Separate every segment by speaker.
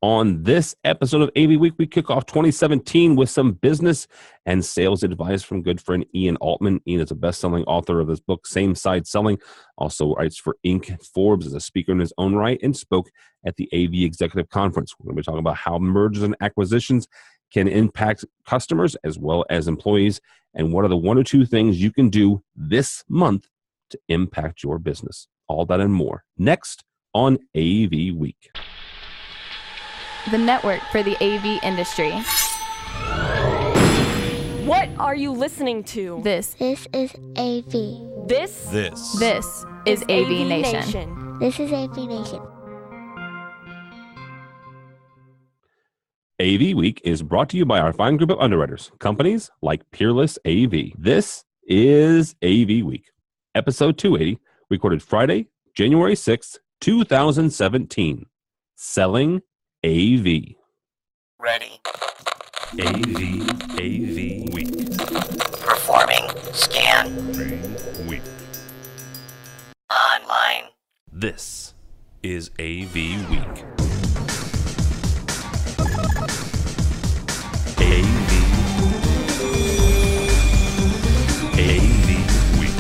Speaker 1: On this episode of AV Week, we kick off 2017 with some business and sales advice from good friend Ian Altman. Ian is a best-selling author of his book, Same Side Selling, also writes for Inc., Forbes, as a speaker in his own right, and spoke at the AV Executive Conference. We're going to be talking about how mergers and acquisitions can impact customers as well as employees, and what are the one or two things you can do this month to impact your business. All that and more next on AV Week.
Speaker 2: The network for the AV industry.
Speaker 3: What are you listening to?
Speaker 2: This
Speaker 4: is AV.
Speaker 3: This
Speaker 2: is AVNation.
Speaker 4: This is AVNation.
Speaker 1: AV Week is brought to you by our fine group of underwriters, companies like Peerless AV. This is AV Week, episode 280, recorded Friday, January 6th, 2017. Selling AV.
Speaker 5: Ready.
Speaker 1: AV Week.
Speaker 5: Performing scan.
Speaker 1: Week.
Speaker 5: Online.
Speaker 1: This is AV Week. AV Week.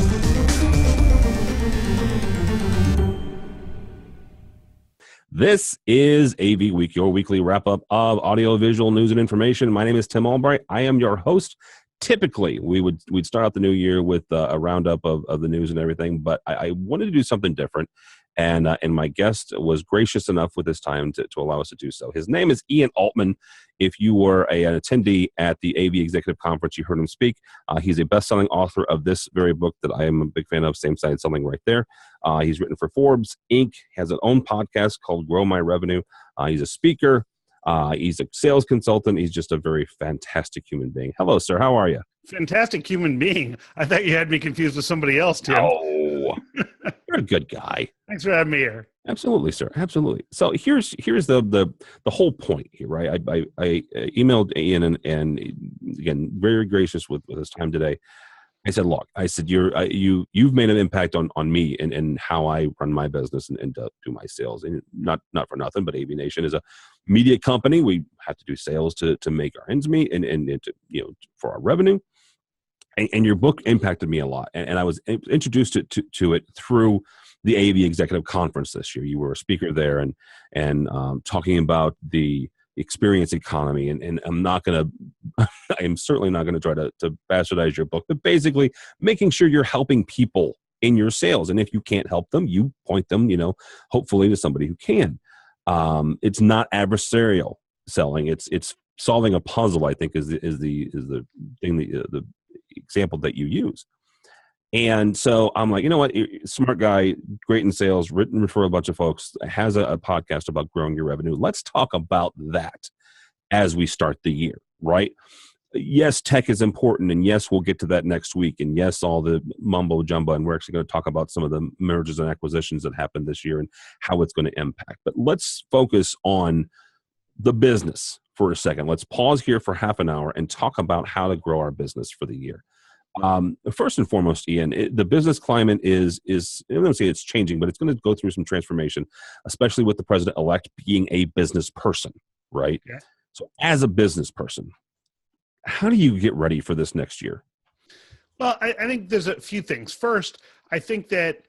Speaker 1: This is AV Week, your weekly wrap-up of audio-visual news and information. My name is Tim Albright. I am your host. Typically, we'd start out the new year with a roundup of the news and everything, but I wanted to do something different, and my guest was gracious enough with his time to allow us to do so. His name is Ian Altman. If you were an attendee at the AV Executive Conference, you heard him speak. He's a best-selling author of this very book that I am a big fan of, Same Side Selling, right there. He's written for Forbes, Inc., has an own podcast called Grow My Revenue. He's a speaker. He's a sales consultant. He's just a very fantastic human being. Hello, sir. How are you?
Speaker 6: Fantastic human being. I thought you had me confused with somebody else, Tim.
Speaker 1: Oh, you're a good guy.
Speaker 6: Thanks for having me here.
Speaker 1: Absolutely, sir. Absolutely. So here's the whole point here, right? I emailed Ian and again, very gracious with his time today. I said, look, you've made an impact on me and how I run my business and do my sales. And not for nothing, but AVNation is a media company. We have to do sales to make our ends meet and to, for our revenue. And your book impacted me a lot. And I was introduced to it through the AV Executive Conference this year. You were a speaker there and talking about the experience economy. And I am certainly not going to try to bastardize your book, but basically making sure you're helping people in your sales. And if you can't help them, you point them, hopefully to somebody who can. It's not adversarial selling. It's solving a puzzle, I think is the thing the example that you use. And so I'm like, you know what, smart guy, great in sales, written for a bunch of folks, has a podcast about growing your revenue. Let's talk about that as we start the year, right? Yes, tech is important, and yes, we'll get to that next week, and yes, all the mumbo jumbo, and we're actually going to talk about some of the mergers and acquisitions that happened this year and how it's going to impact. But let's focus on the business for a second. Let's pause here for half an hour and talk about how to grow our business for the year. First and foremost, Ian, the business climate is I don't say it's changing, but it's going to go through some transformation, especially with the president-elect being a business person, right? Yeah. So as a business person, how do you get ready for this next year?
Speaker 6: Well, I think there's a few things. First, I think that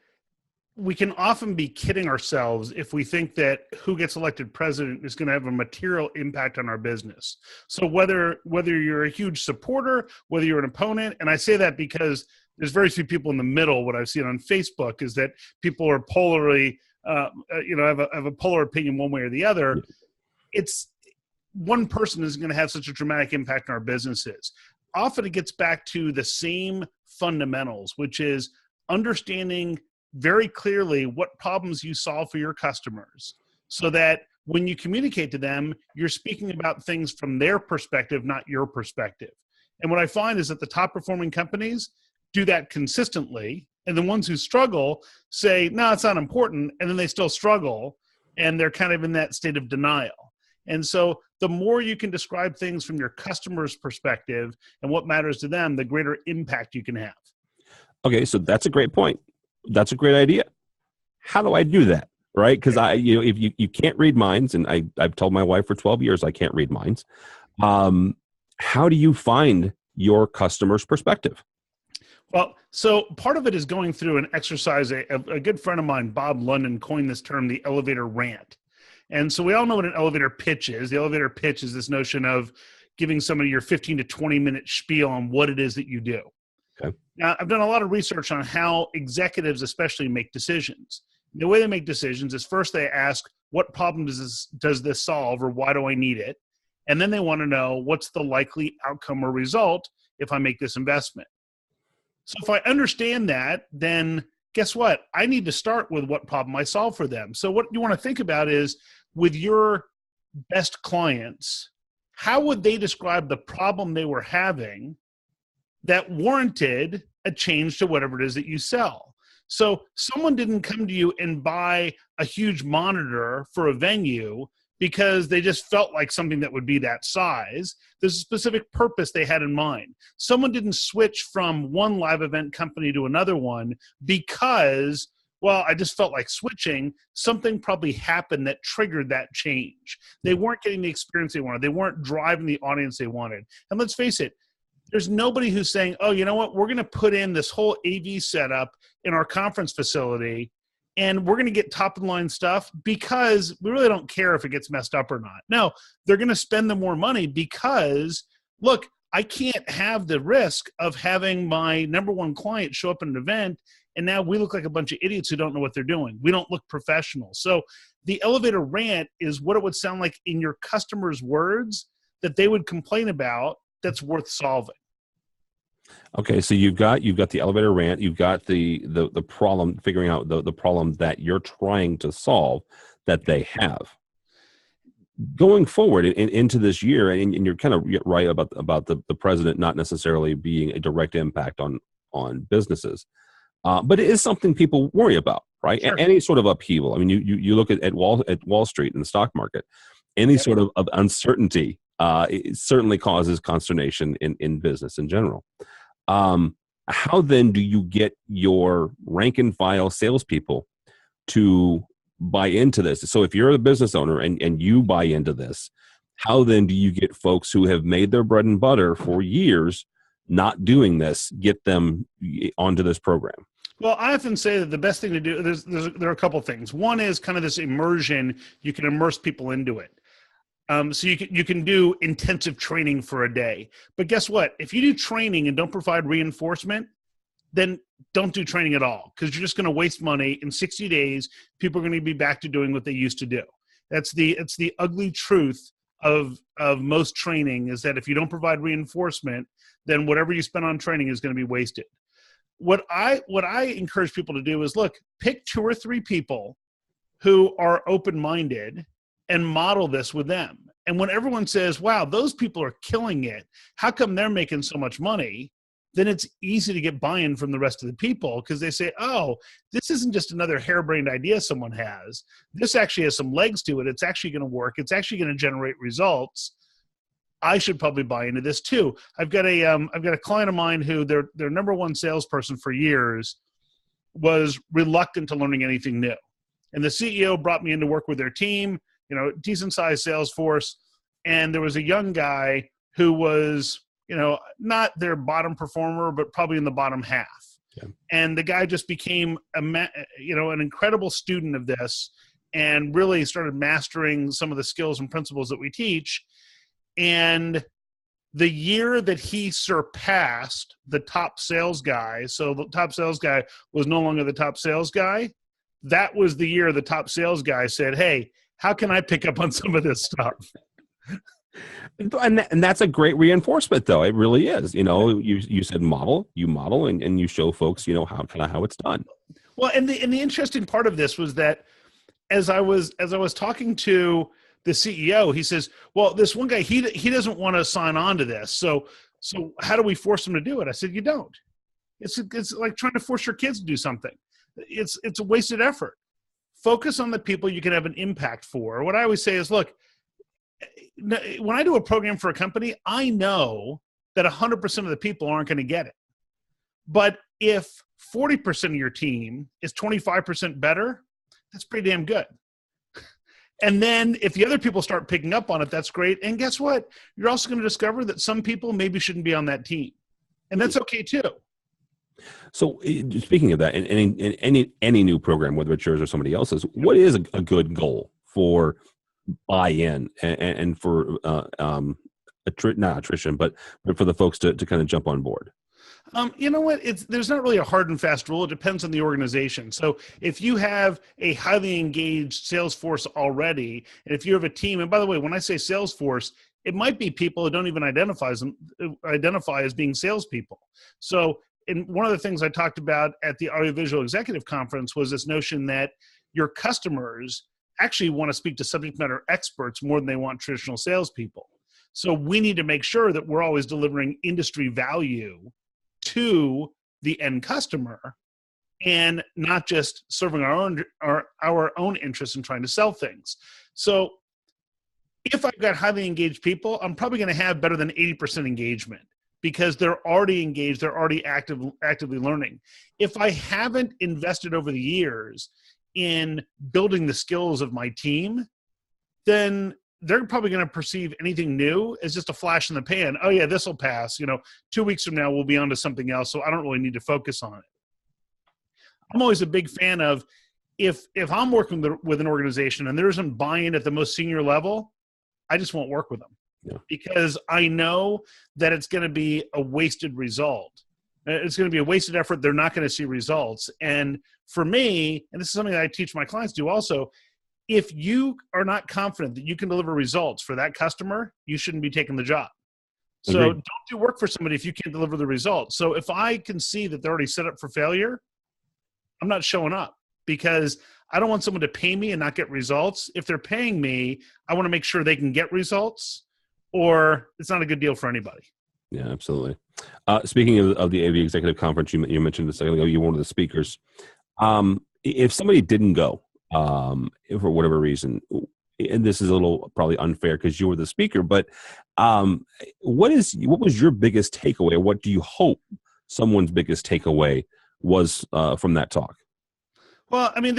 Speaker 6: we can often be kidding ourselves if we think that who gets elected president is going to have a material impact on our business. So whether you're a huge supporter, whether you're an opponent, and I say that because there's very few people in the middle. What I've seen on Facebook is that people are polarly, have a polar opinion one way or the other. It's one person is going to have such a dramatic impact on our businesses. Often it gets back to the same fundamentals, which is understanding very clearly what problems you solve for your customers so that when you communicate to them, you're speaking about things from their perspective, not your perspective. And what I find is that the top performing companies do that consistently. And the ones who struggle say, no, it's not important. And then they still struggle. And they're kind of in that state of denial. And so the more you can describe things from your customer's perspective and what matters to them, the greater impact you can have.
Speaker 1: Okay, so that's a great point. That's a great idea. How do I do that? right? Because if you can't read minds, and I've told my wife for 12 years I can't read minds. How do you find your customer's perspective?
Speaker 6: Well, so part of it is going through an exercise. A good friend of mine, Bob London, coined this term, the elevator rant. And so we all know what an elevator pitch is. The elevator pitch is this notion of giving somebody your 15 to 20 minute spiel on what it is that you do.
Speaker 1: Okay.
Speaker 6: Now, I've done a lot of research on how executives especially make decisions. The way they make decisions is first they ask, what problem does this solve, or why do I need it? And then they want to know what's the likely outcome or result if I make this investment. So if I understand that, then guess what? I need to start with what problem I solve for them. So what you want to think about is, with your best clients, how would they describe the problem they were having that warranted a change to whatever it is that you sell? So someone didn't come to you and buy a huge monitor for a venue because they just felt like something that would be that size. There's a specific purpose they had in mind. Someone didn't switch from one live event company to another one because, well, I just felt like switching. Something probably happened that triggered that change. They weren't getting the experience they wanted. They weren't driving the audience they wanted. And let's face it, there's nobody who's saying, oh, you know what, we're going to put in this whole AV setup in our conference facility, and we're going to get top-of-the-line stuff because we really don't care if it gets messed up or not. No, they're going to spend the more money because, look, I can't have the risk of having my number one client show up at an event, and now we look like a bunch of idiots who don't know what they're doing. We don't look professional. So the elevator rant is what it would sound like in your customer's words that they would complain about that's worth solving.
Speaker 1: Okay, so you've got the elevator rant, you've got the problem, figuring out the problem that you're trying to solve that they have. Going forward into this year, and you're kind of right about the president not necessarily being a direct impact on businesses, but it is something people worry about, right?
Speaker 6: Sure.
Speaker 1: Any sort of upheaval. I mean, you look at Wall Street and the stock market, any sort of uncertainty it certainly causes consternation in business in general. How then do you get your rank and file salespeople to buy into this? So if you're a business owner and you buy into this, how then do you get folks who have made their bread and butter for years not doing this, get them onto this program?
Speaker 6: Well, I often say that the best thing to do, there are a couple of things. One is kind of this immersion. You can immerse people into it. So you can do intensive training for a day. But guess what? If you do training and don't provide reinforcement, then don't do training at all, because you're just going to waste money. In 60 days, people are going to be back to doing what they used to do. It's the ugly truth of most training, is that if you don't provide reinforcement, then whatever you spend on training is going to be wasted. What I encourage people to do is, look, pick 2 or 3 people who are open-minded and model this with them. And when everyone says, wow, those people are killing it, how come they're making so much money? Then it's easy to get buy-in from the rest of the people, because they say, oh, this isn't just another harebrained idea someone has. This actually has some legs to it. It's actually going to work. It's actually going to generate results. I should probably buy into this too. I've got a client of mine who their number one salesperson for years was reluctant to learning anything new. And the CEO brought me in to work with their team, decent sized sales force. And there was a young guy who was, not their bottom performer, but probably in the bottom half. Yeah. And the guy just became an incredible student of this, and really started mastering some of the skills and principles that we teach. And the year that he surpassed the top sales guy, so the top sales guy was no longer the top sales guy, that was the year the top sales guy said, hey, how can I pick up on some of this stuff?
Speaker 1: And that's a great reinforcement, though. It really is. You said you model and you show folks, how it's done.
Speaker 6: Well, and the interesting part of this was that as I was talking to the CEO, he says, well, this one guy, he doesn't want to sign on to this. So how do we force him to do it? I said, you don't. It's like trying to force your kids to do something. It's a wasted effort. Focus on the people you can have an impact for. What I always say is, look, when I do a program for a company, I know that 100% of the people aren't going to get it. But if 40% of your team is 25% better, That's pretty damn good. And then if the other people start picking up on it, that's great. And guess what? You're also going to discover that some people maybe shouldn't be on that team. And that's okay too.
Speaker 1: So speaking of that, in any new program, whether it's yours or somebody else's, what is a good goal for buy-in and for not attrition, but for the folks to kind of jump on board?
Speaker 6: You know what? There's not really a hard and fast rule. It depends on the organization. So if you have a highly engaged sales force already, and if you have a team, and by the way, when I say sales force, it might be people who don't even identify as being salespeople. So one of the things I talked about at the Audiovisual Executive Conference was this notion that your customers actually want to speak to subject matter experts more than they want traditional salespeople. So we need to make sure that we're always delivering industry value to the end customer and not just serving our own interests in trying to sell things. So if I've got highly engaged people, I'm probably going to have better than 80% engagement because they're already engaged, they're already actively learning. If I haven't invested over the years in building the skills of my team, then they're probably going to perceive anything new as just a flash in the pan. Oh yeah, this will pass. 2 weeks from now, we'll be on to something else. So I don't really need to focus on it. I'm always a big fan of if I'm working with an organization and there isn't buy-in at the most senior level, I just won't work with them.
Speaker 1: Yeah.
Speaker 6: Because I know that it's going to be a wasted result. It's going to be a wasted effort. They're not going to see results. And for me, and this is something that I teach my clients to do also, if you are not confident that you can deliver results for that customer, you shouldn't be taking the job. So
Speaker 1: Agreed.
Speaker 6: don't do work for somebody if you can't deliver the results. So if I can see that they're already set up for failure, I'm not showing up because I don't want someone to pay me and not get results. If they're paying me, I want to make sure they can get results or it's not a good deal for anybody.
Speaker 1: Yeah, absolutely. Speaking of the AV Executive Conference, you mentioned a second ago, you were one of the speakers. If somebody didn't go, for whatever reason, and this is a little probably unfair because you were the speaker, but what was your biggest takeaway? What do you hope someone's biggest takeaway was from that talk?
Speaker 6: Well, I mean,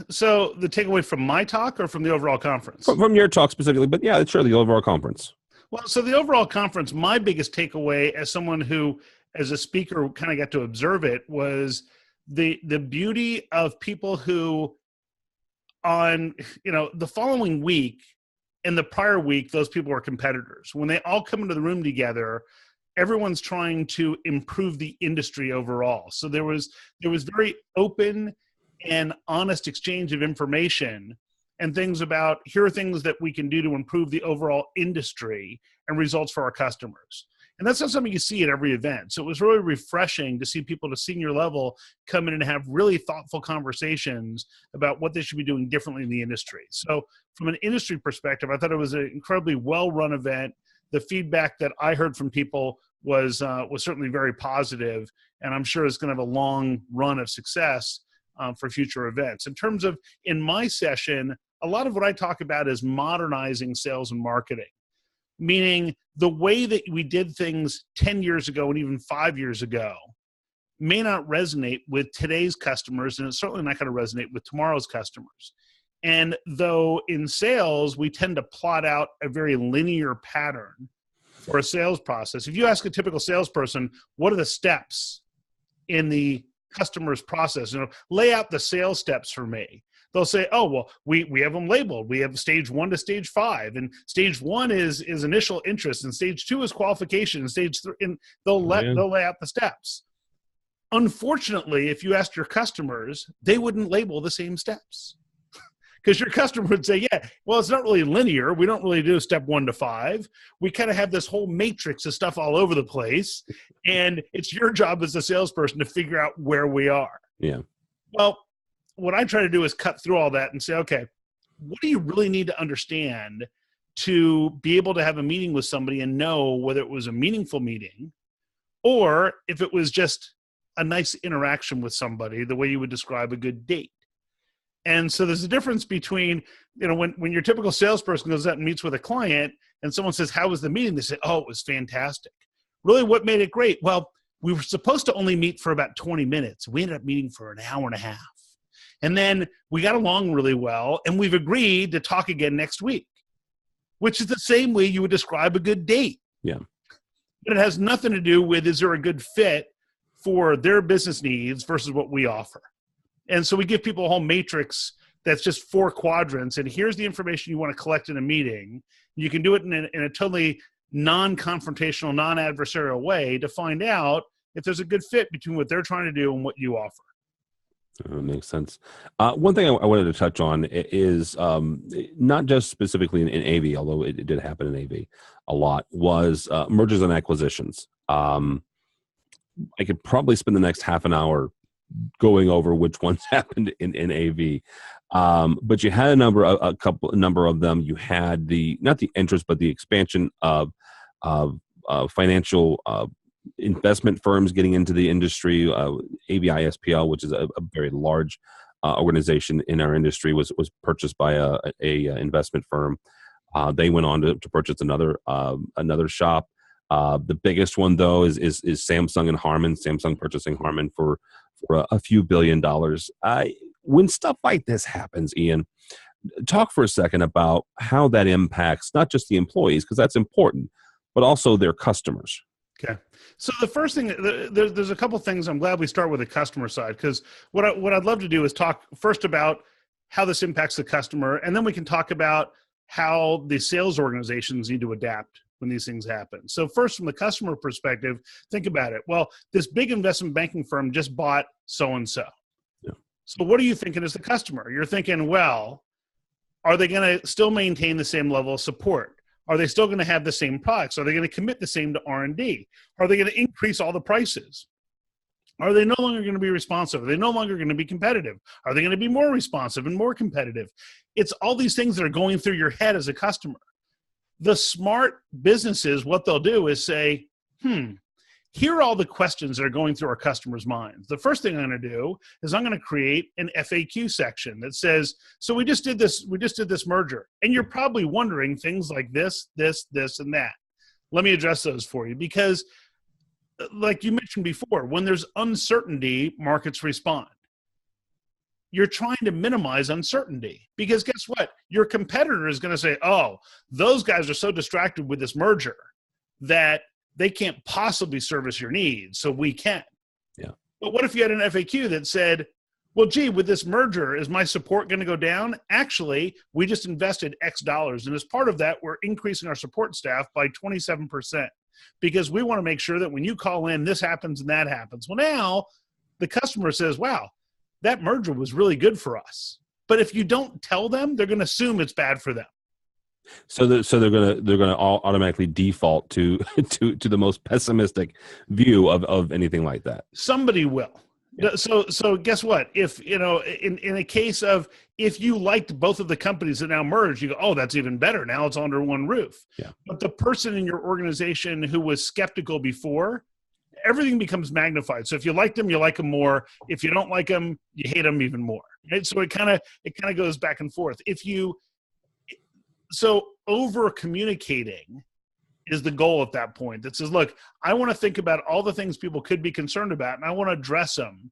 Speaker 6: so the takeaway from my talk or from the overall conference?
Speaker 1: From your talk specifically, but yeah, sure, the overall conference.
Speaker 6: Well, so the overall conference, my biggest takeaway as someone who, as a speaker, kind of got to observe it was the beauty of people who on, the following week and the prior week, those people were competitors. When they all come into the room together, everyone's trying to improve the industry overall. So there was very open and honest exchange of information and things about here are things that we can do to improve the overall industry and results for our customers. And that's not something you see at every event. So it was really refreshing to see people at a senior level come in and have really thoughtful conversations about what they should be doing differently in the industry. So from an industry perspective, I thought it was an incredibly well-run event. The feedback that I heard from people was certainly very positive, and I'm sure it's going to have a long run of success for future events. In terms of, in my session, a lot of what I talk about is modernizing sales and marketing, meaning the way that we did things 10 years ago and even 5 years ago may not resonate with today's customers, and it's certainly not going to resonate with tomorrow's customers. And though in sales, we tend to plot out a very linear pattern for a sales process. If you ask a typical salesperson, what are the steps in the customer's process? Lay out the sales steps for me. They'll say, oh, well, we have them labeled. We have stage 1 to stage 5. And stage 1 is initial interest. And stage 2 is qualification. And stage 3, and they'll lay out the steps. Unfortunately, if you asked your customers, they wouldn't label the same steps. Because your customer would say, yeah, well, it's not really linear. We don't really do step 1 to 5. We kind of have this whole matrix of stuff all over the place. And it's your job as a salesperson to figure out where we are.
Speaker 1: Yeah.
Speaker 6: Well, what I try to do is cut through all that and say, okay, what do you really need to understand to be able to have a meeting with somebody and know whether it was a meaningful meeting or if it was just a nice interaction with somebody, the way you would describe a good date. And so there's a difference between, when your typical salesperson goes out and meets with a client and someone says, how was the meeting? They say, oh, it was fantastic. Really, what made it great? Well, we were supposed to only meet for about 20 minutes. We ended up meeting for an hour and a half. And then we got along really well, and we've agreed to talk again next week, which is the same way you would describe a good date.
Speaker 1: Yeah.
Speaker 6: But it has nothing to do with, is there a good fit for their business needs versus what we offer? And so we give people a whole matrix that's just 4 quadrants, and here's the information you want to collect in a meeting. You can do it in a totally non-confrontational, non-adversarial way to find out if there's a good fit between what they're trying to do and what you offer.
Speaker 1: That makes sense. One thing I wanted to touch on is not just specifically in AV, although it did happen in AV a lot, was mergers and acquisitions. I could probably spend the next half an hour going over which ones happened in AV. But you had a number of them. You had not the interest, but the expansion of financial investment firms getting into the industry. AVISPL, which is a very large organization in our industry, was purchased by a investment firm. They went on to purchase another shop. The biggest one, though, is Samsung and Harman. Samsung purchasing Harman for a few $1 billion. When stuff like this happens, Ian, talk for a second about how that impacts not just the employees, because that's important, but also their customers.
Speaker 6: Okay. So the first thing, there's a couple things. I'm glad we start with the customer side, because what I'd love to do is talk first about how this impacts the customer, and then we can talk about how the sales organizations need to adapt when these things happen. So first, from the customer perspective, think about it. Well, this big investment banking firm just bought so-and-so.
Speaker 1: Yeah.
Speaker 6: So what are you thinking as the customer? You're thinking, well, are they going to still maintain the same level of support? Are they still going to have the same products? Are they going to commit the same to R&D? Are they going to increase all the prices? Are they no longer going to be responsive? Are they no longer going to be competitive? Are they going to be more responsive and more competitive? It's all these things that are going through your head as a customer. The smart businesses, what they'll do is say, here are all the questions that are going through our customers' minds. The first thing I'm going to do is I'm going to create an FAQ section that says, so we just did this merger, and you're probably wondering things like this, and that. Let me address those for you, because like you mentioned before, when there's uncertainty, markets respond. You're trying to minimize uncertainty, because guess what? Your competitor is going to say, oh, those guys are so distracted with this merger that they can't possibly service your needs, so we can.
Speaker 1: Yeah.
Speaker 6: But what if you had an FAQ that said, well, gee, with this merger, is my support going to go down? Actually, we just invested X dollars, and as part of that, we're increasing our support staff by 27%, because we want to make sure that when you call in, this happens and that happens. Well, now the customer says, wow, that merger was really good for us. But if you don't tell them, they're going to assume it's bad for them.
Speaker 1: So they're gonna all automatically default to the most pessimistic view of anything like that.
Speaker 6: Somebody will.
Speaker 1: Yeah.
Speaker 6: So guess what? If in a case of, if you liked both of the companies that now merged, you go, oh, that's even better. Now it's under one roof.
Speaker 1: Yeah.
Speaker 6: But the person in your organization who was skeptical before, everything becomes magnified. So if you like them, you like them more. If you don't like them, you hate them even more. Right? So it kind of goes back and forth. So over communicating is the goal at that point. That says, look, I want to think about all the things people could be concerned about, and I want to address them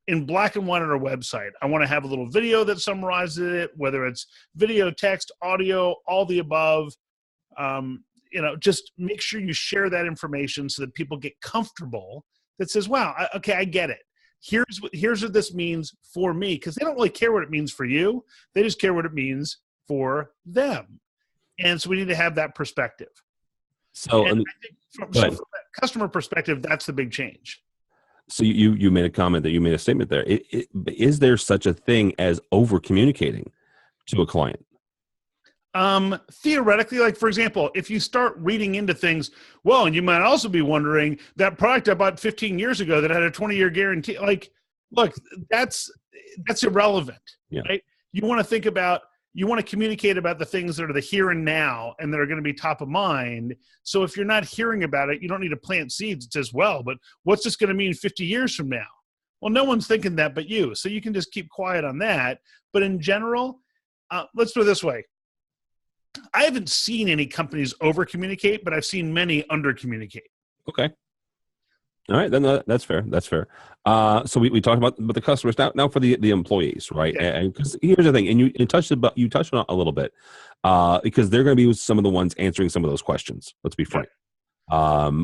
Speaker 6: in black and white on our website. I want to have a little video that summarizes it, whether it's video, text, audio, all the above. Just make sure you share that information so that people get comfortable. That says, wow, okay, I get it. Here's what this means for me, because they don't really care what it means for you. They just care what it means for them. And so we need to have that perspective.
Speaker 1: So,
Speaker 6: I think from that customer perspective, that's the big change.
Speaker 1: So you made a comment, that you made a statement there. Is there such a thing as over communicating to a client?
Speaker 6: Theoretically, like, for example, if you start reading into things, well, and you might also be wondering, that product I bought 15 years ago that had a 20-year guarantee, like, look, that's irrelevant,
Speaker 1: Yeah.
Speaker 6: Right? You want to communicate about the things that are the here and now and that are going to be top of mind. So if you're not hearing about it, you don't need to plant seeds. It says, well, but what's this going to mean 50 years from now? Well, no one's thinking that but you. So you can just keep quiet on that. But in general, let's put it this way. I haven't seen any companies over communicate, but I've seen many under communicate.
Speaker 1: Okay. All right, then that's fair. That's fair. So we talked about the customers now for the employees, right?
Speaker 6: Yeah.
Speaker 1: And because here's the thing, and you touched on it a little bit, because they're going to be some of the ones answering some of those questions. Let's be frank.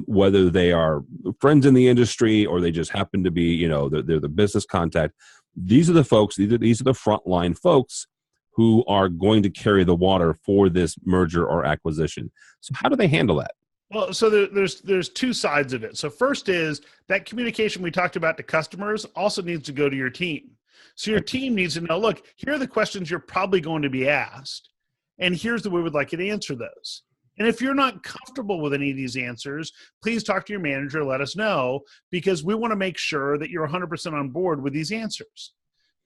Speaker 1: Whether they are friends in the industry or they just happen to be, they're the business contact. These are the folks. These are the frontline folks who are going to carry the water for this merger or acquisition. So how do they handle that?
Speaker 6: Well, so there's two sides of it. So first is that communication we talked about to customers also needs to go to your team. So your team needs to know, look, here are the questions you're probably going to be asked, and here's the way we'd like you to answer those. And if you're not comfortable with any of these answers, please talk to your manager, let us know, because we want to make sure that you're 100% on board with these answers.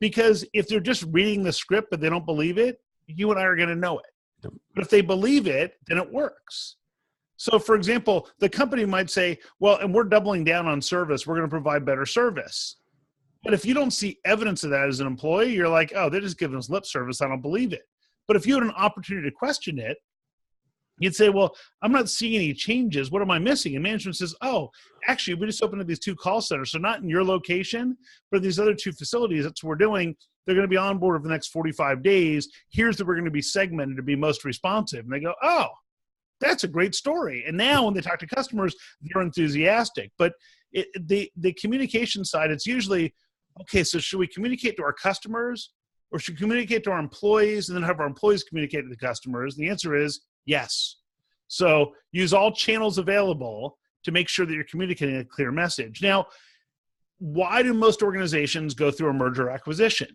Speaker 6: Because if they're just reading the script but they don't believe it, you and I are going to know it. But if they believe it, then it works. So, for example, the company might say, well, and we're doubling down on service. We're going to provide better service. But if you don't see evidence of that as an employee, you're like, oh, they're just giving us lip service. I don't believe it. But if you had an opportunity to question it, you'd say, well, I'm not seeing any changes. What am I missing? And management says, oh, actually, we just opened up these 2 call centers. So not in your location, but these other 2 facilities. That's what we're doing. They're going to be on board over the next 45 days. Here's that we're going to be segmented to be most responsive. And they go, oh, that's a great story. And now when they talk to customers, they're enthusiastic. But the communication side, it's usually, okay, so should we communicate to our customers or should we communicate to our employees and then have our employees communicate to the customers? And the answer is yes. So use all channels available to make sure that you're communicating a clear message. Now, why do most organizations go through a merger acquisition?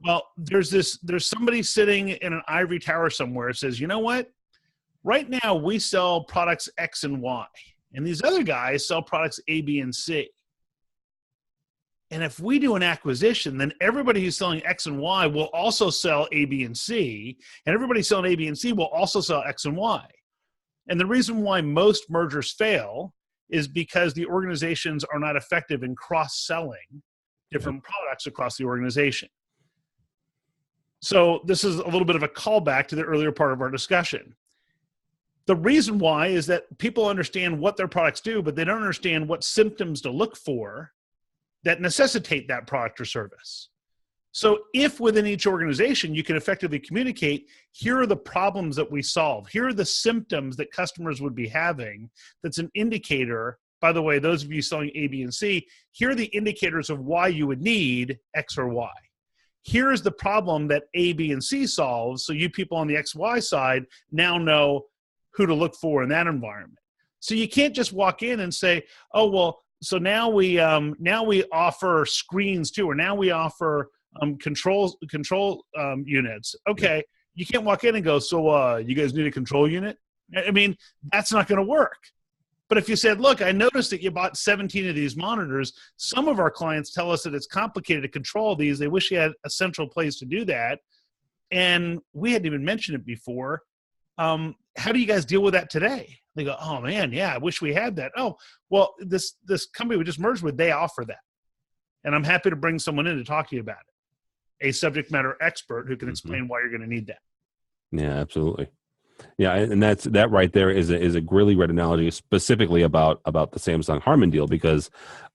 Speaker 6: Well, there's somebody sitting in an ivory tower somewhere that says, you know what? Right now, we sell products X and Y, and these other guys sell products A, B, and C. And if we do an acquisition, then everybody who's selling X and Y will also sell A, B, and C, and everybody selling A, B, and C will also sell X and Y. And the reason why most mergers fail is because the organizations are not effective in cross-selling different products across the organization. So this is a little bit of a callback to the earlier part of our discussion. The reason why is that people understand what their products do, but they don't understand what symptoms to look for that necessitate that product or service. So if within each organization you can effectively communicate, here are the problems that we solve, here are the symptoms that customers would be having, that's an indicator. By the way, those of you selling A, B, and C, here are the indicators of why you would need X or Y. Here is the problem that A, B, and C solves, so you people on the X, Y side now know who to look for in that environment. So you can't just walk in and say, oh, well, so now we offer screens too, or now we offer control units. Okay, you can't walk in and go, so you guys need a control unit? I mean, that's not going to work. But if you said, look, I noticed that you bought 17 of these monitors. Some of our clients tell us that it's complicated to control these. They wish you had a central place to do that. And we hadn't even mentioned it before. How do you guys deal with that today? They go, oh man, yeah, I wish we had that. Oh, well, this company we just merged with, they offer that. And I'm happy to bring someone in to talk to you about it. A subject matter expert who can explain why you're going to need that.
Speaker 1: Yeah, absolutely. Yeah, and that right there is a really great analogy, specifically about the Samsung Harman deal, because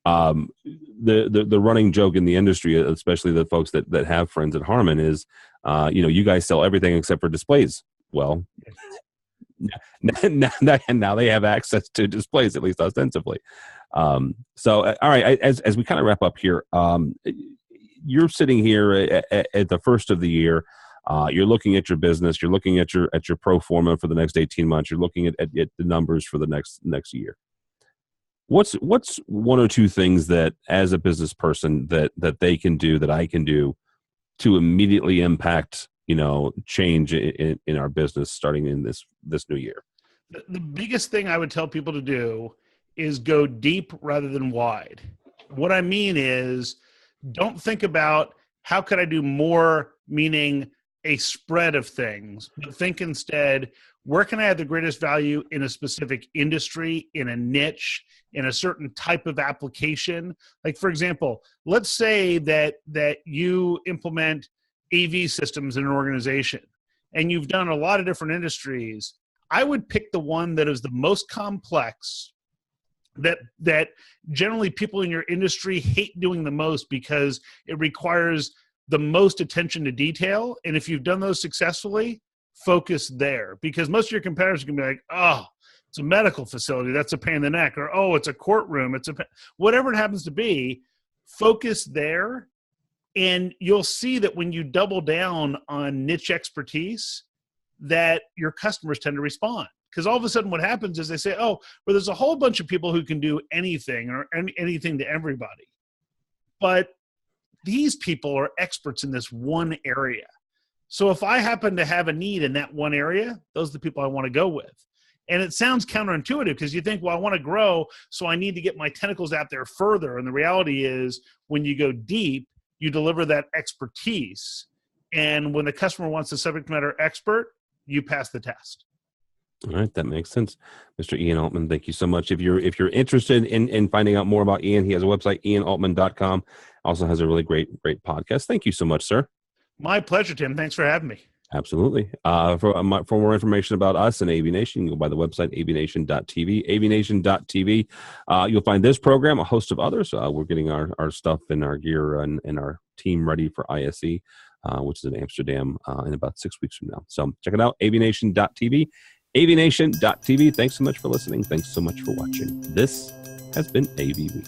Speaker 1: the running joke in the industry, especially the folks that have friends at Harman, is you guys sell everything except for displays. Well, now they have access to displays, at least ostensibly. So, all right, as we kind of wrap up here, you're sitting here at the first of the year. You're looking at your business. You're looking at your pro forma for the next 18 months. You're looking at the numbers for the next year. What's 1 or 2 things that, as a business person, that they can do, that I can do, to immediately impact change in our business starting in this new year?
Speaker 6: The biggest thing I would tell people to do is go deep rather than wide. What I mean is, don't think about how could I do more, meaning a spread of things, but think instead, where can I add the greatest value in a specific industry, in a niche, in a certain type of application? Like, for example, let's say that you implement AV systems in an organization and you've done a lot of different industries. I would pick the one that is the most complex, that generally people in your industry hate doing the most because it requires the most attention to detail. And if you've done those successfully, focus there, because most of your competitors can be like, oh, it's a medical facility, that's a pain in the neck, or oh, it's a courtroom, whatever it happens to be. Focus there, and you'll see that when you double down on niche expertise, that your customers tend to respond. Because all of a sudden what happens is they say, oh, well, there's a whole bunch of people who can do anything or anything to everybody. But these people are experts in this one area. So if I happen to have a need in that one area, those are the people I want to go with. And it sounds counterintuitive because you think, well, I want to grow, so I need to get my tentacles out there further. And the reality is when you go deep, you deliver that expertise. And when the customer wants a subject matter expert, you pass the test.
Speaker 1: All right, that makes sense. Mr. Ian Altman, thank you so much. If you're interested in finding out more about Ian, he has a website, ianaltman.com. Also has a really great podcast. Thank you so much, sir.
Speaker 6: My pleasure, Tim. Thanks for having me.
Speaker 1: Absolutely. For more information about us and AVNation, you can go by the website, avnation.tv, avnation.tv. You'll find this program, a host of others. We're getting our stuff and our gear and our team ready for ISE, which is in Amsterdam in about 6 weeks from now. So check it out, avnation.tv, avnation.tv. Thanks so much for listening. Thanks so much for watching. This has been AV Week.